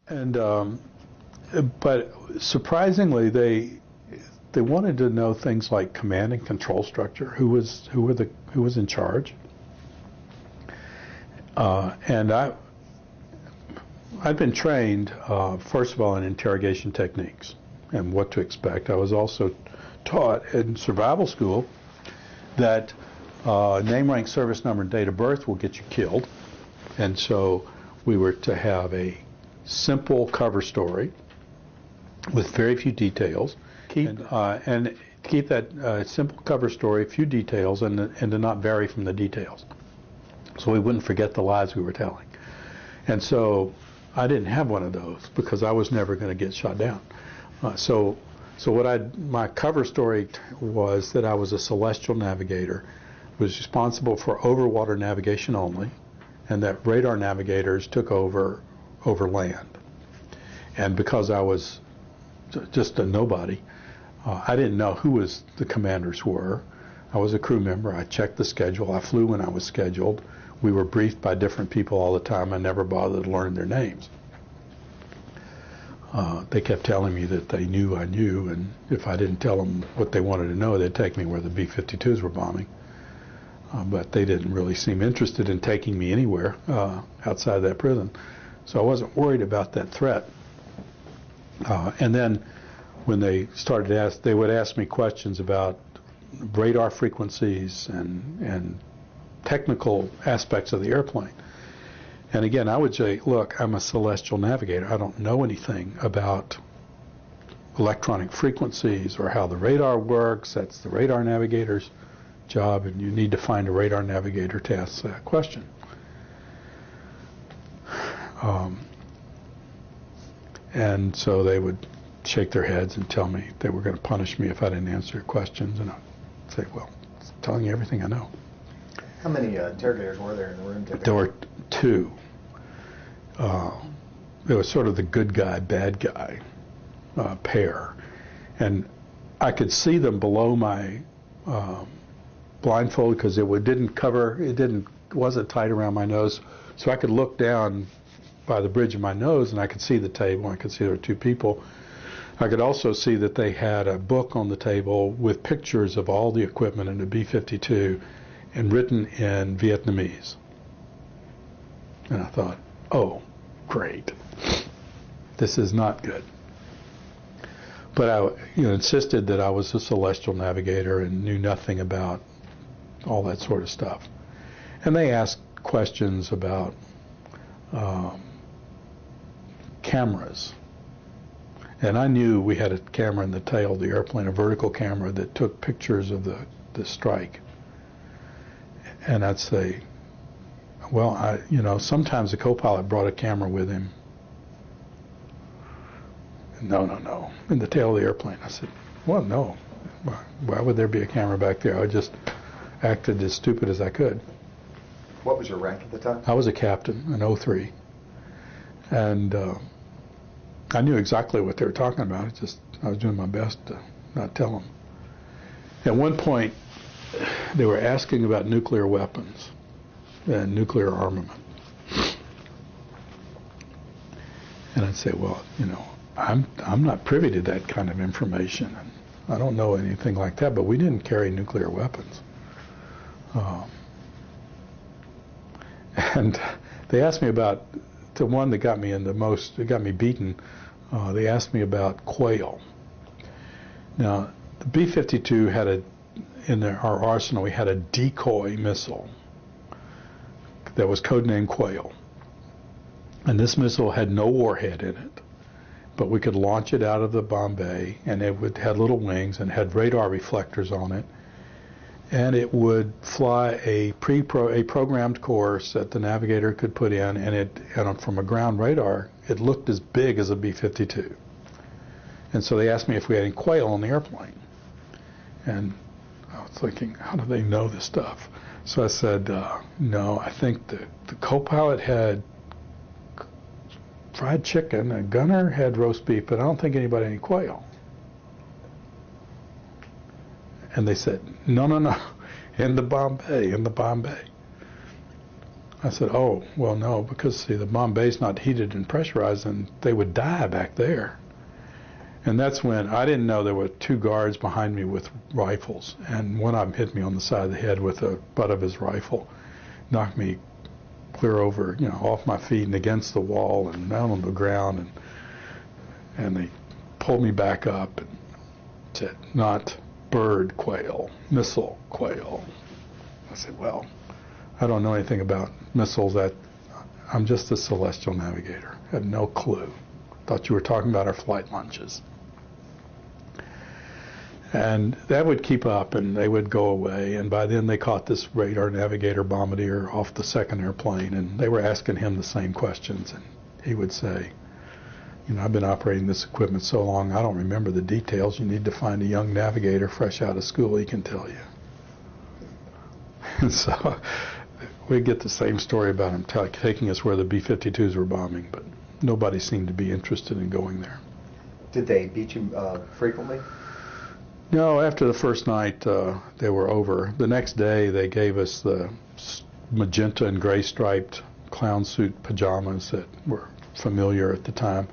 And but surprisingly, they wanted to know things like command and control structure, who was in charge, and I'd been trained first of all in interrogation techniques and what to expect. I was also taught in survival school that name, rank, service number, and date of birth will get you killed, and so we were to have a simple cover story with very few details, and keep that simple cover story, few details, and to not vary from the details, so we wouldn't forget the lies we were telling. And so I didn't have one of those because I was never going to get shot down. So my cover story was that I was a celestial navigator, was responsible for overwater navigation only, and that radar navigators took over land. And because I was just a nobody, I didn't know who the commanders were. I was a crew member. I checked the schedule. I flew when I was scheduled. We were briefed by different people all the time. I never bothered to learn their names. They kept telling me that they knew I knew, and if I didn't tell them what they wanted to know, they'd take me where the B-52s were bombing. But they didn't really seem interested in taking me anywhere outside that prison. So I wasn't worried about that threat. And then when they started to ask, they would ask me questions about radar frequencies and technical aspects of the airplane. And again, I would say, look, I'm a celestial navigator. I don't know anything about electronic frequencies or how the radar works. That's the radar navigator's job, and you need to find a radar navigator to ask that question. And so they would shake their heads and tell me they were going to punish me if I didn't answer questions, and I'd say, well, I'm telling you everything I know. How many interrogators were there in the room typically? There were two. There was sort of the good guy, bad guy pair. And I could see them below my blindfold because it wasn't tight around my nose. So I could look down by the bridge of my nose and I could see the table. I could see there were two people. I could also see that they had a book on the table with pictures of all the equipment in the B-52 and written in Vietnamese. And I thought, oh, great. This is not good. But I insisted that I was a celestial navigator and knew nothing about all that sort of stuff. And they asked questions about cameras. And I knew we had a camera in the tail of the airplane, a vertical camera that took pictures of the strike. And I'd say, well, sometimes the co-pilot brought a camera with him. No, in the tail of the airplane. I said, well, no. Why would there be a camera back there? I just acted as stupid as I could. What was your rank at the time? I was a captain, an 03. And I knew exactly what they were talking about. I was doing my best to not tell them. At one point, they were asking about nuclear weapons and nuclear armament. And I'd say, well, I'm not privy to that kind of information, and I don't know anything like that, but we didn't carry nuclear weapons. And they asked me about the one that got me beaten. They asked me about quail. Now, the B-52 had in our arsenal, we had a decoy missile that was codenamed Quail. And this missile had no warhead in it, but we could launch it out of the bomb bay, and it had little wings and had radar reflectors on it, and it would fly a programmed course that the navigator could put in, and from a ground radar, it looked as big as a B-52. And so they asked me if we had any quail on the airplane. And I was thinking, how do they know this stuff? So I said, no, I think the co-pilot had fried chicken, a gunner had roast beef, but I don't think anybody had any quail. And they said, no, in the bomb bay. I said, oh, well, no, because see, the Bombay's not heated and pressurized, and they would die back there. And that's when I didn't know there were two guards behind me with rifles, and one of them hit me on the side of the head with the butt of his rifle, knocked me clear over, off my feet and against the wall and down on the ground, and they pulled me back up and said, not bird quail, missile quail. I said, well, I don't know anything about missiles. I'm just a celestial navigator. I had no clue. Thought you were talking about our flight lunches. And that would keep up, and they would go away. And by then they caught this radar navigator bombardier off the second airplane, and they were asking him the same questions. And he would say, I've been operating this equipment so long, I don't remember the details. You need to find a young navigator fresh out of school, he can tell you. And so we get the same story about him taking us where the B-52s were bombing, but nobody seemed to be interested in going there. Did they beat you frequently? No, after the first night, they were over. The next day, they gave us the magenta and gray striped clown suit pajamas that were familiar at the time,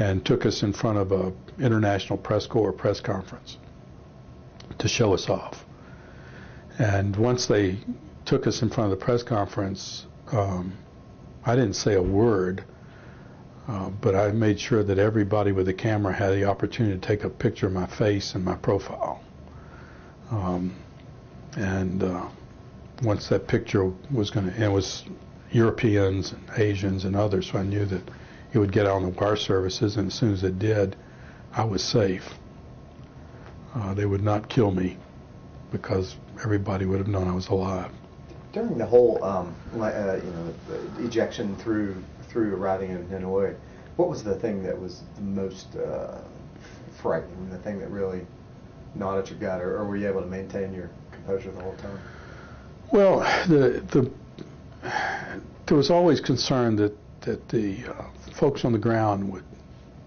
and took us in front of a International Press Corps press conference to show us off. And once they took us in front of the press conference, I didn't say a word, but I made sure that everybody with a camera had the opportunity to take a picture of my face and my profile. Once that picture was it was Europeans and Asians and others, so I knew that it would get out on the wire services, and as soon as it did, I was safe. They would not kill me because everybody would have known I was alive. During the whole, ejection through arriving in Hanoi, what was the thing that was the most frightening? The thing that really gnawed at your gut, or were you able to maintain your composure the whole time? Well, there was always concern that the folks on the ground would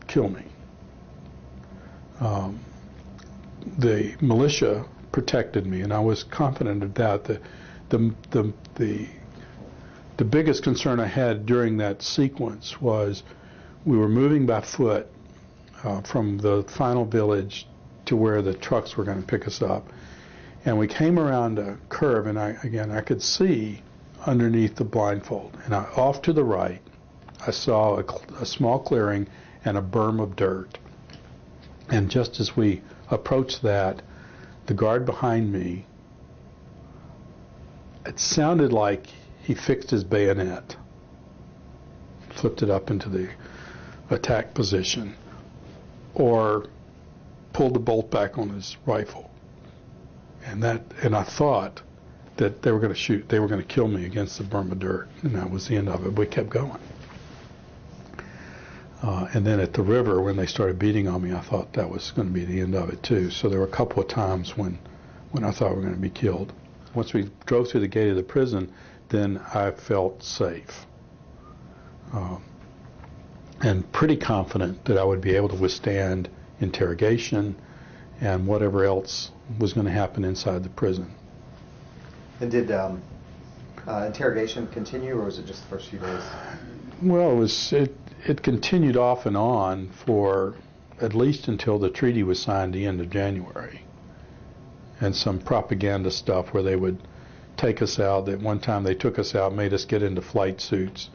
kill me. The militia protected me, and I was confident of that. The biggest concern I had during that sequence was we were moving by foot from the final village to where the trucks were going to pick us up, and we came around a curve, and I could see underneath the blindfold, and off to the right I saw a small clearing and a berm of dirt, and just as we approached that, the guard behind me, it sounded like he fixed his bayonet, flipped it up into the attack position, or pulled the bolt back on his rifle. And I thought that they were going to shoot, they were going to kill me against the berm of dirt, and that was the end of it. We kept going. And then at the river, when they started beating on me, I thought that was going to be the end of it too. So there were a couple of times when I thought we were going to be killed. Once we drove through the gate of the prison, then I felt safe. And pretty confident that I would be able to withstand interrogation and whatever else was going to happen inside the prison. And did interrogation continue, or was it just the first few days? Well, it continued off and on for at least until the treaty was signed the end of January. And some propaganda stuff where they would take us out. That one time they took us out, made us get into flight suits,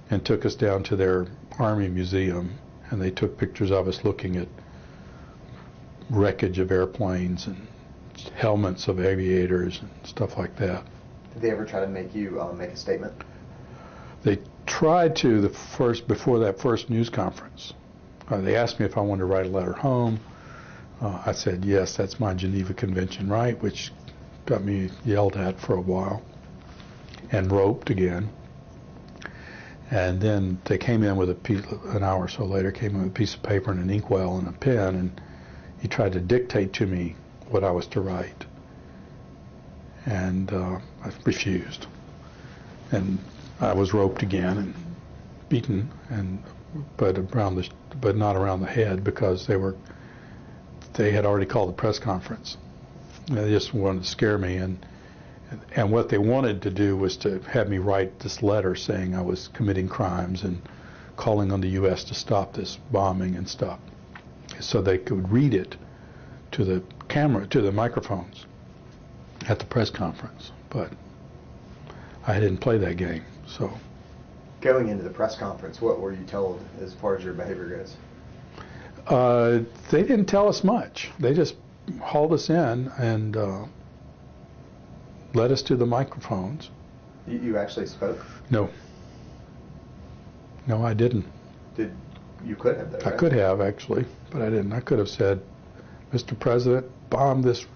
and took us down to their Army museum, and they took pictures of us looking at wreckage of airplanes and helmets of aviators and stuff like that. Did they ever try to make you make a statement? They tried to before that first news conference. They asked me if I wanted to write a letter home. I said, yes, that's my Geneva Convention right, which got me yelled at for a while and roped again. And then they came in with an hour or so later, came in with a piece of paper and an inkwell and a pen, and he tried to dictate to me what I was to write. And I refused. And I was roped again and beaten, but not around the head, because they had already called the press conference. They just wanted to scare me, and And what they wanted to do was to have me write this letter saying I was committing crimes and calling on the U.S. to stop this bombing and stuff, so they could read it to the camera, to the microphones at the press conference. But I didn't play that game, so. Going into the press conference, what were you told as far as your behavior goes? They didn't tell us much. They just hauled us in and led us to the microphones. You actually spoke? No. No, I didn't. You could have, though, right? I could have, actually, but I didn't. I could have said, Mr. President, bomb this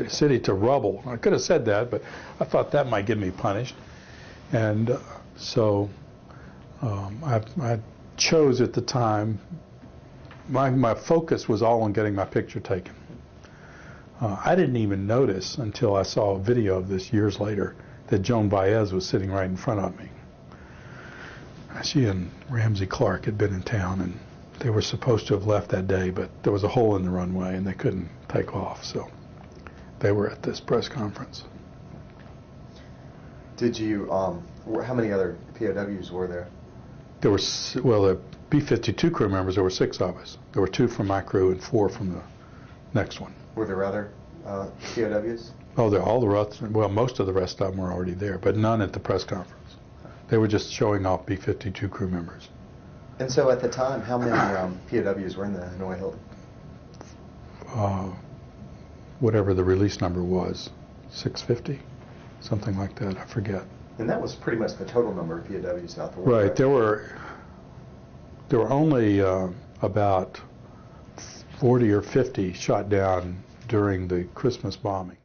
city to rubble. I could have said that, but I thought that might get me punished. And so I chose at the time, my focus was all on getting my picture taken. I didn't even notice until I saw a video of this years later that Joan Baez was sitting right in front of me. She and Ramsey Clark had been in town, and they were supposed to have left that day, but there was a hole in the runway and they couldn't take off, so they were at this press conference. Did you, how many other POWs were there? There were, well, the B-52 crew members, there were 6 of us. There were 2 from my crew and 4 from the next one. Were there other POWs? Oh, all the rest, well, most of the rest of them were already there, but none at the press conference. They were just showing off B-52 crew members. And so at the time, how many POWs were in the Hanoi Hilton? Whatever the release number was, 650, something like that, I forget. And that was pretty much the total number of POWs out the world. Right, there were only about 40 or 50 shot down during the Christmas bombing.